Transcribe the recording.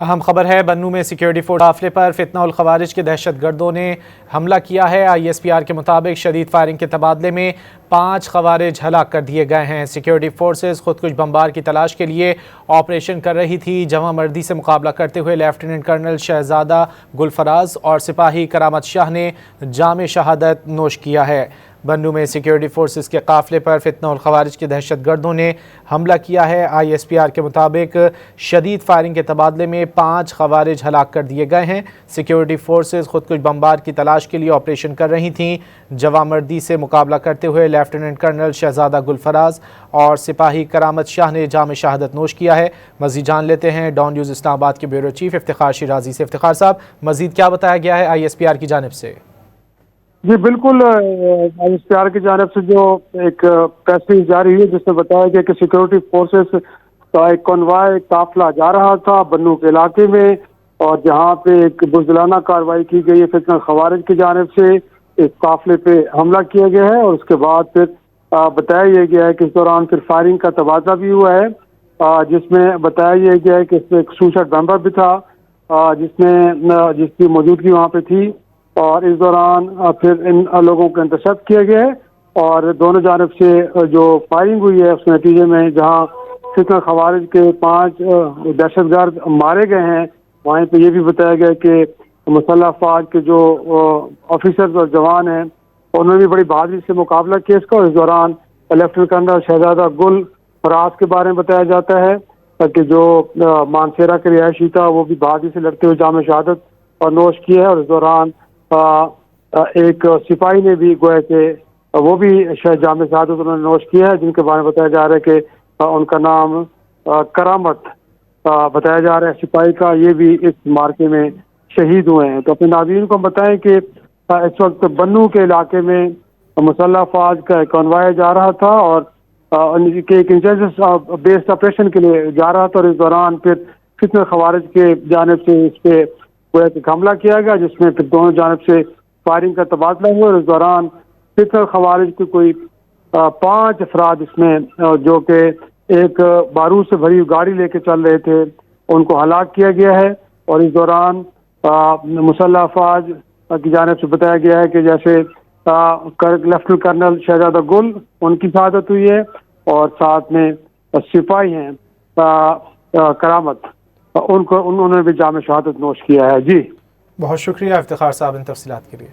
اہم خبر ہے، بنوں میں سیکیورٹی فورس قافلے پر فتنہ الخوارج کے دہشت گردوں نے حملہ کیا ہے۔ ISPR کے مطابق شدید فائرنگ کے تبادلے میں 5 خوارج ہلاک کر دیے گئے ہیں۔ سیکیورٹی فورسز خودکش بمبار کی تلاش کے لیے آپریشن کر رہی تھی۔ جواں مردی سے مقابلہ کرتے ہوئے لیفٹیننٹ کرنل شہزادہ گل فراز اور سپاہی کرامت شاہ نے جام شہادت نوش کیا ہے۔ بنوں میں سیکیورٹی فورسز کے قافلے پر فتنہ الخوارج کے دہشت گردوں نے حملہ کیا ہے۔ ISPR کے مطابق شدید فائرنگ کے تبادلے میں 5 خوارج ہلاک کر دیے گئے ہیں۔ سیکیورٹی فورسز خودکش بمبار کی تلاش کے لیے آپریشن کر رہی تھیں۔ جواں مردی سے مقابلہ کرتے ہوئے لیفٹیننٹ کرنل شہزادہ گل فراز اور سپاہی کرامت شاہ نے جام شہادت نوش کیا ہے۔ مزید جان لیتے ہیں ڈان نیوز اسلام آباد کے بیورو چیف افتخار شیرازی سے۔ افتخار صاحب، مزید کیا بتایا گیا ہے ISPR کی جانب سے؟ جی بالکل، ISPR کی جانب سے جو ایک پیسج جاری ہوئی جس میں بتایا گیا کہ سیکورٹی فورسز کا ایک کنوائے قافلہ جا رہا تھا بنوں کے علاقے میں، اور جہاں پہ ایک بزدلانہ کارروائی کی گئی ہے فتنہ خوارج کی جانب سے، ایک قافلے پہ حملہ کیا گیا ہے، اور اس کے بعد پھر بتایا یہ گیا ہے کہ اس دوران پھر فائرنگ کا تبادلہ بھی ہوا ہے، جس میں بتایا یہ گیا ہے کہ اس میں ایک سوسائڈ بمبر بھی تھا جس کی موجودگی وہاں پہ تھی، اور اس دوران پھر ان لوگوں کو انٹرسیپٹ کیا گیا ہے، اور دونوں جانب سے جو فائرنگ ہوئی ہے اس نتیجے میں جہاں فتنہ خوارج کے 5 دہشت گرد مارے گئے ہیں، وہیں پہ یہ بھی بتایا گیا کہ مسلح افواج کے جو آفیسرز اور جوان ہیں انہوں نے بھی بڑی بہادری سے مقابلہ کیا اس کا، اور اس دوران لیفٹیننٹ کرنل شہزادہ گل فراز کے بارے میں بتایا جاتا ہے کہ جو مانسیرا کے رہائشی تھا وہ بھی بہادری سے لڑتے ہوئے جام شہادت اور نوش کیا ہے، اور اس دوران ایک سپاہی نے بھی گویا کہ وہ بھی شاید جام شہادت انہوں نے نوش کیا ہے، جن کے بارے میں بتایا جا رہا ہے کہ ان کا نام کرامت بتایا جا رہا ہے سپاہی کا، یہ بھی اس مارکے میں شہید ہوئے ہیں۔ تو اپنے ناظرین کو ہم بتائیں کہ اس وقت بنوں کے علاقے میں مسلح افواج کا ایک کنوائے جا رہا تھا، اور ایک انٹیلیجنس بیسڈ آپریشن کے لیے جا رہا تھا، اور اس دوران پھر فتنہ خوارج کے جانب سے اس پہ حملہ کیا گیا، جس میں پھر دونوں جانب سے فائرنگ کا تبادلہ ہوا، اور اس دوران فتنہ خوارج کے کوئی 5 افراد اس میں جو کہ ایک بارود سے بھری گاڑی لے کے چل رہے تھے ان کو ہلاک کیا گیا ہے، اور اس دوران مسلح افواج کی جانب سے بتایا گیا ہے کہ جیسے لیفٹیننٹ کرنل شہزادہ گل ان کی شہادت ہوئی ہے، اور ساتھ میں سپاہی ہیں کرامت انہوں نے بھی جام شہادت نوش کیا ہے۔ جی بہت شکریہ افتخار صاحب ان تفصیلات کے لیے۔